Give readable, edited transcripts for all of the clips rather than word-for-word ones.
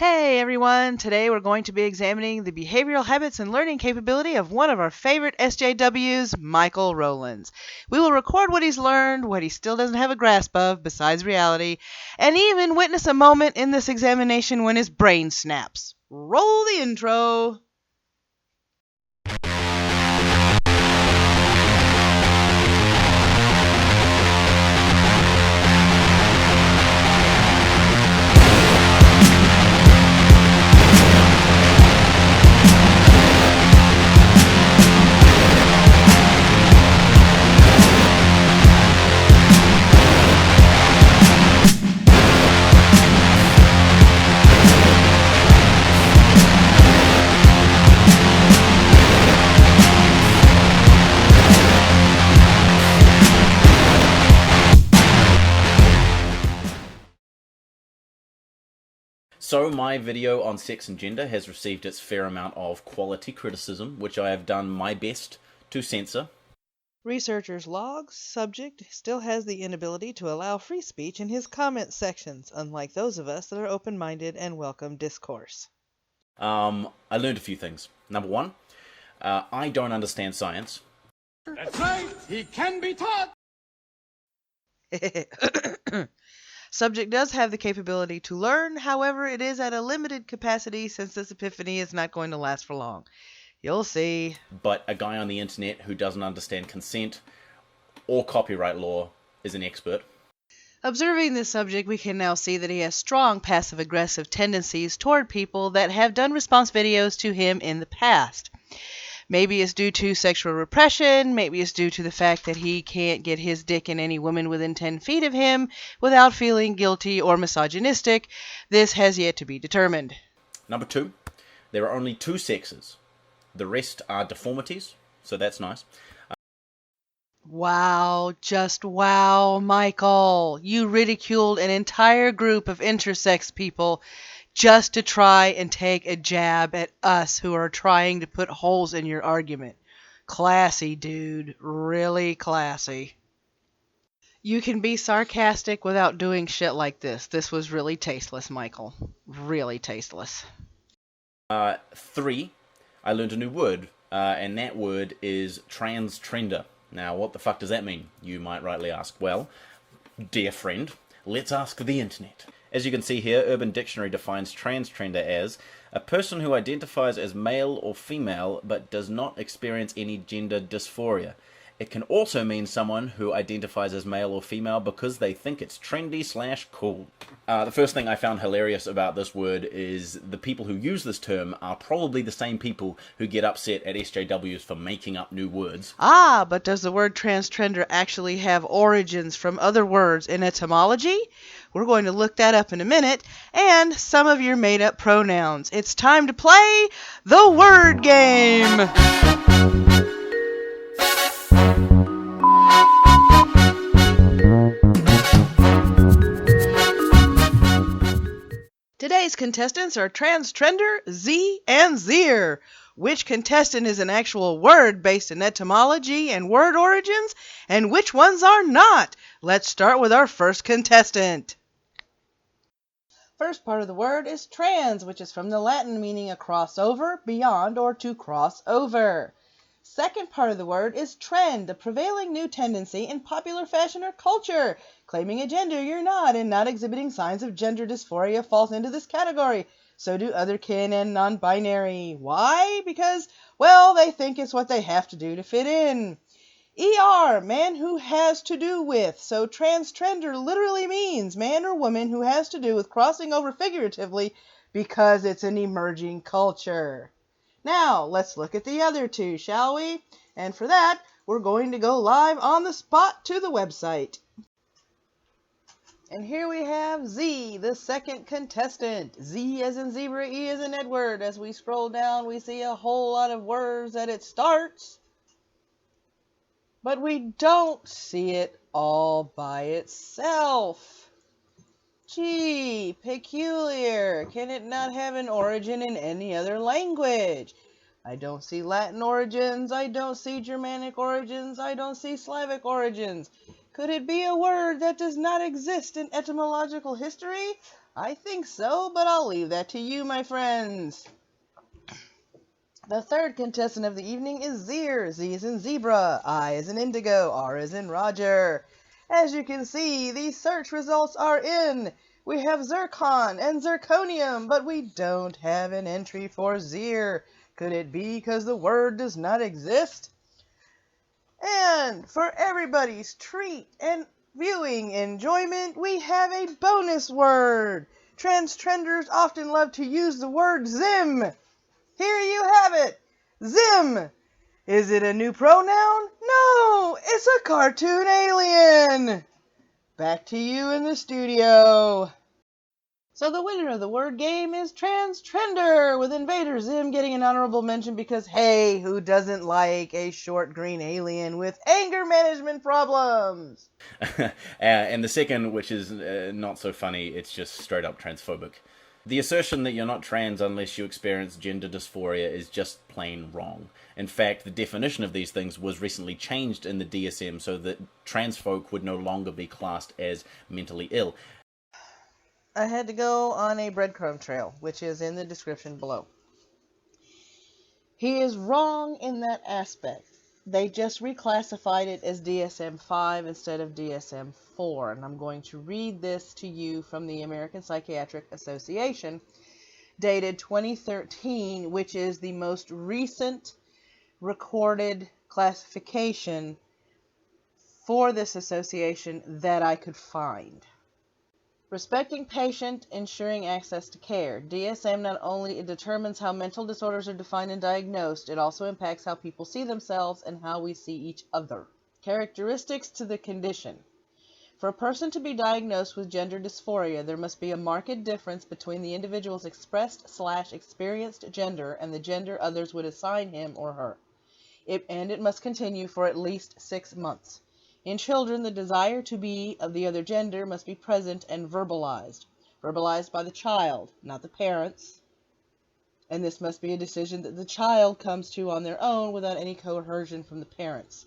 Hey everyone! Today we're going to be examining the behavioral habits and learning capability of one of our favorite SJWs, Michael Rowlands. We will record what he's learned, what he still doesn't have a grasp of besides reality, and even witness a moment in this examination when his brain snaps. Roll the intro! So my video on sex and gender has received its fair amount of quality criticism, which I have done my best to censor. Researchers log subject still has the inability to allow free speech in his comment sections, unlike those of us that are open-minded and welcome discourse. I learned a few things. Number one, I don't understand science. That's right, he can be taught. Subject does have the capability to learn, however, it is at a limited capacity since this epiphany is not going to last for long. You'll see. But a guy on the internet who doesn't understand consent or copyright law is an expert. Observing this subject, we can now see that he has strong passive-aggressive tendencies toward people that have done response videos to him in the past. Maybe it's due to sexual repression, maybe it's due to the fact that he can't get his dick in any woman within 10 feet of him without feeling guilty or misogynistic. This has yet to be determined. Number two, there are only two sexes. The rest are deformities, so that's nice. Wow, just wow, Michael. You ridiculed an entire group of intersex people just to try and take a jab at us who are trying to put holes in your argument. Classy, dude. Really classy. You can be sarcastic without doing shit like this. This was really tasteless, Michael. Really tasteless. Three, I learned a new word, and that word is transtrender. Now, what the fuck does that mean, you might rightly ask? Well, dear friend, let's ask the internet. As you can see here, Urban Dictionary defines transtrender as a person who identifies as male or female but does not experience any gender dysphoria. It can also mean someone who identifies as male or female because they think it's trendy/cool. The first thing I found hilarious about this word is the people who use this term are probably the same people who get upset at SJWs for making up new words. Ah, but does the word transtrender actually have origins from other words in etymology? We're going to look that up in a minute, and some of your made-up pronouns. It's time to play the word game! Today's contestants are Transtrender, Z, and Zier. Which contestant is an actual word based in etymology and word origins, and which ones are not? Let's start with our first contestant. First part of the word is trans, which is from the Latin meaning a crossover, beyond, or to cross over. Second part of the word is trend, the prevailing new tendency in popular fashion or culture. Claiming a gender you're not and not exhibiting signs of gender dysphoria falls into this category. So do otherkin and non-binary. Why? Because, well, they think it's what they have to do to fit in. ER, man who has to do with. So transtrender literally means man or woman who has to do with crossing over figuratively because it's an emerging culture. Now, let's look at the other two, shall we? And for that, we're going to go live on the spot to the website. And here we have Z, the second contestant. Z as in zebra, E as in Edward. As we scroll down, we see a whole lot of words that it starts. But we don't see it all by itself. Gee, peculiar. Can it not have an origin in any other language? I don't see Latin origins. I don't see Germanic origins. I don't see Slavic origins. Could it be a word that does not exist in etymological history? I think so, but I'll leave that to you, my friends. The third contestant of the evening is Zir. Z is in zebra, I is in indigo, R is in Roger. As you can see, these search results are in. We have zircon and zirconium, but we don't have an entry for Zir. Could it be because the word does not exist? And for everybody's treat and viewing enjoyment, we have a bonus word. Trans-trenders often love to use the word Zim. Here you have it. Zim. Is it a new pronoun? No, it's a cartoon alien. Back to you in the studio. So the winner of the word game is Trans-Trender, with Invader Zim getting an honorable mention because, hey, who doesn't like a short green alien with anger management problems? And the second, which is not so funny, it's just straight up transphobic. The assertion that you're not trans unless you experience gender dysphoria is just plain wrong. In fact, the definition of these things was recently changed in the DSM so that trans folk would no longer be classed as mentally ill. I had to go on a breadcrumb trail, which is in the description below. He is wrong in that aspect. They just reclassified it as DSM-5 instead of DSM-4, and I'm going to read this to you from the American Psychiatric Association, dated 2013, which is the most recent recorded classification for this association that I could find. Respecting patient, ensuring access to care. DSM not only determines how mental disorders are defined and diagnosed, it also impacts how people see themselves and how we see each other. Characteristics to the condition. For a person to be diagnosed with gender dysphoria, there must be a marked difference between the individual's expressed/experienced gender and the gender others would assign him or her. It must continue for at least 6 months. In children, the desire to be of the other gender must be present and verbalized. Verbalized by the child, not the parents. And this must be a decision that the child comes to on their own without any coercion from the parents.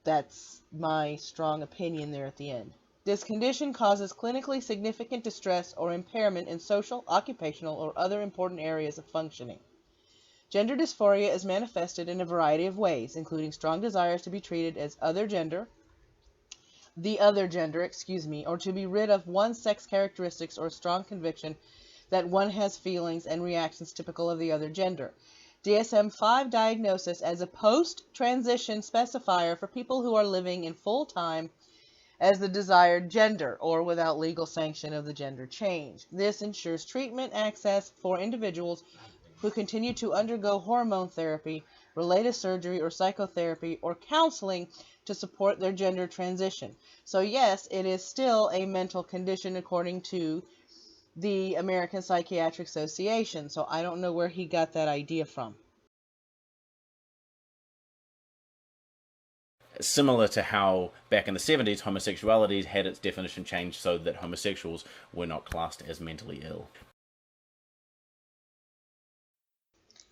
That's my strong opinion there at the end. This condition causes clinically significant distress or impairment in social, occupational, or other important areas of functioning. Gender dysphoria is manifested in a variety of ways, including strong desires to be treated as the other gender, or to be rid of one's sex characteristics, or a strong conviction that one has feelings and reactions typical of the other gender. DSM-5 diagnosis as a post-transition specifier for people who are living in full-time as the desired gender or without legal sanction of the gender change. This ensures treatment access for individuals who continue to undergo hormone therapy, related surgery, or psychotherapy, or counseling to support their gender transition. So yes, it is still a mental condition according to the American Psychiatric Association. So I don't know where he got that idea from. Similar to how back in the 70s homosexuality had its definition changed so that homosexuals were not classed as mentally ill.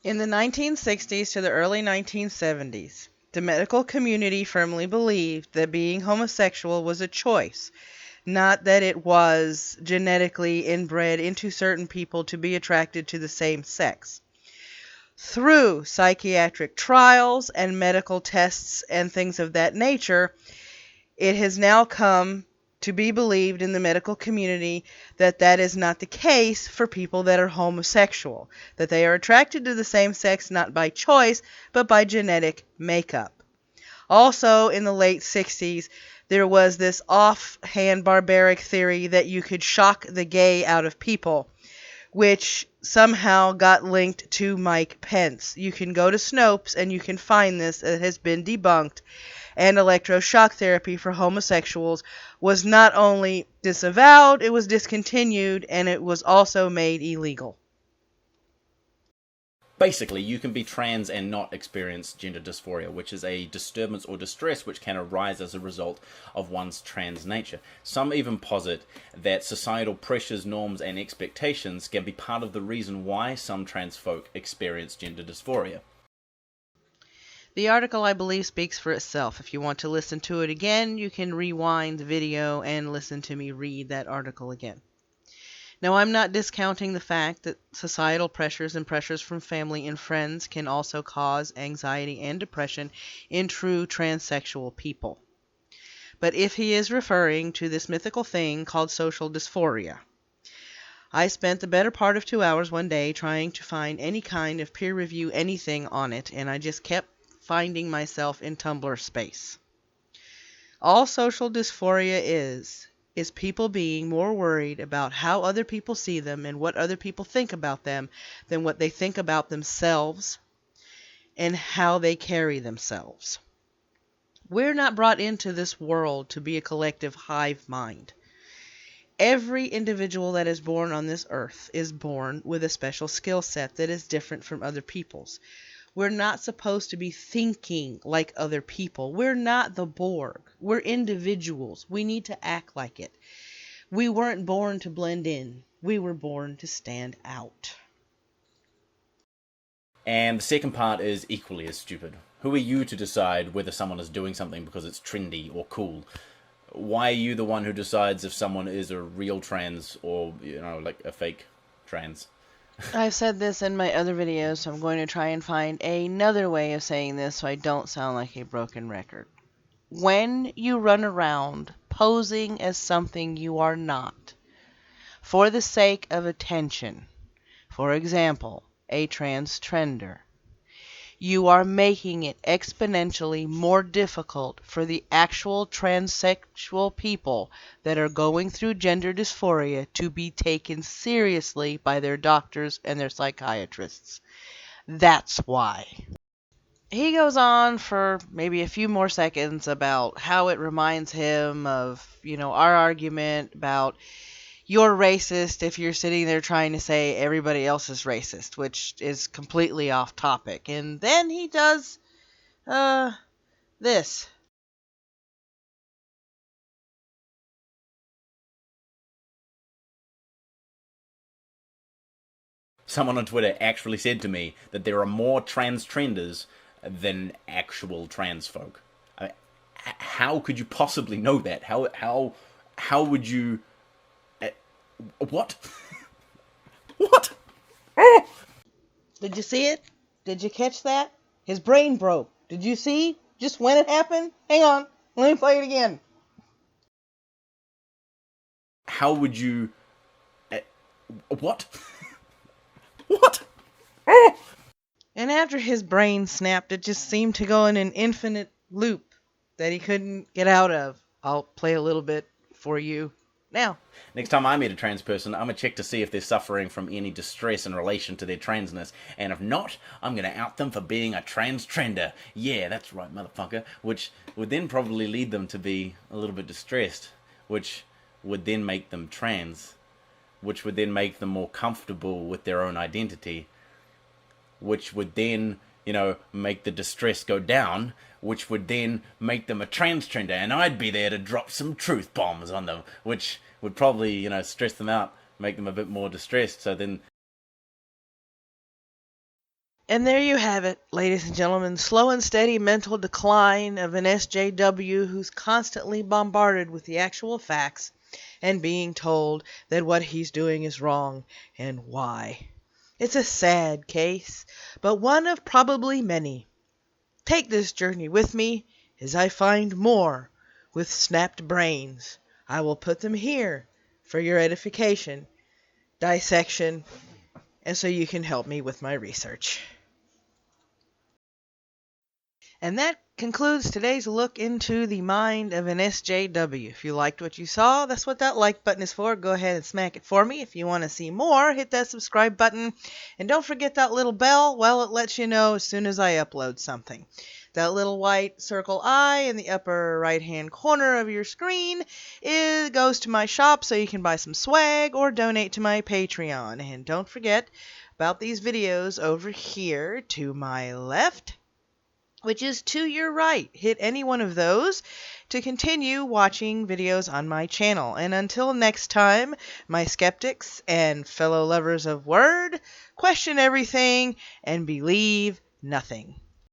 In the 1960s to the early 1970s, the medical community firmly believed that being homosexual was a choice, not that it was genetically inbred into certain people to be attracted to the same sex. Through psychiatric trials and medical tests and things of that nature, it has now come to be believed in the medical community that that is not the case for people that are homosexual, that they are attracted to the same sex not by choice, but by genetic makeup. Also, in the late 60s, there was this offhand barbaric theory that you could shock the gay out of people, which somehow got linked to Mike Pence. You can go to Snopes and you can find this. It has been debunked. And electroshock therapy for homosexuals was not only disavowed, it was discontinued, and it was also made illegal. Basically, you can be trans and not experience gender dysphoria, which is a disturbance or distress which can arise as a result of one's trans nature. Some even posit that societal pressures, norms, and expectations can be part of the reason why some trans folk experience gender dysphoria. The article, I believe, speaks for itself. If you want to listen to it again, you can rewind the video and listen to me read that article again. Now, I'm not discounting the fact that societal pressures and pressures from family and friends can also cause anxiety and depression in true transsexual people. But if he is referring to this mythical thing called social dysphoria, I spent the better part of 2 hours one day trying to find any kind of peer review anything on it, and I just kept finding myself in Tumblr space. All social dysphoria is people being more worried about how other people see them and what other people think about them than what they think about themselves and how they carry themselves. We're not brought into this world to be a collective hive mind. Every individual that is born on this earth is born with a special skill set that is different from other people's. We're not supposed to be thinking like other people. We're not the Borg. We're individuals. We need to act like it. We weren't born to blend in. We were born to stand out. And the second part is equally as stupid. Who are you to decide whether someone is doing something because it's trendy or cool? Why are you the one who decides if someone is a real trans or, like a fake trans? I've said this in my other videos, so I'm going to try and find another way of saying this so I don't sound like a broken record. When you run around posing as something you are not, for the sake of attention, for example, a transtrender, you are making it exponentially more difficult for the actual transsexual people that are going through gender dysphoria to be taken seriously by their doctors and their psychiatrists. That's why. He goes on for maybe a few more seconds about how it reminds him of, our argument about you're racist if you're sitting there trying to say everybody else is racist, which is completely off topic. And then he does, this. Someone on Twitter actually said to me that there are more trans trenders than actual trans folk. How could you possibly know that? How would you... what? What? Did you see it? Did you catch that? His brain broke. Did you see just when it happened? Hang on. Let me play it again. How would you... what? What? And after his brain snapped, it just seemed to go in an infinite loop that he couldn't get out of. I'll play a little bit for you now. Next time I meet a trans person, I'm going to check to see if they're suffering from any distress in relation to their transness. And if not, I'm going to out them for being a trans trender. Yeah, that's right, motherfucker. Which would then probably lead them to be a little bit distressed. Which would then make them trans. Which would then make them more comfortable with their own identity. Which would then, make the distress go down. Which would then make them a trans trender. And I'd be there to drop some truth bombs on them. Which would probably, stress them out, make them a bit more distressed. So then... And there you have it, ladies and gentlemen. Slow and steady mental decline of an SJW who's constantly bombarded with the actual facts and being told that what he's doing is wrong and why. It's a sad case, but one of probably many. Take this journey with me as I find more with snapped brains. I will put them here for your edification, dissection, and so you can help me with my research. And that concludes today's look into the mind of an SJW. If you liked what you saw, that's what that like button is for. Go ahead and smack it for me. If you want to see more, hit that subscribe button. And don't forget that little bell. Well, it lets you know as soon as I upload something. That little white circle eye in the upper right-hand corner of your screen goes to my shop so you can buy some swag or donate to my Patreon. And don't forget about these videos over here to my left, which is to your right. Hit any one of those to continue watching videos on my channel. And until next time, my skeptics and fellow lovers of word, question everything and believe nothing.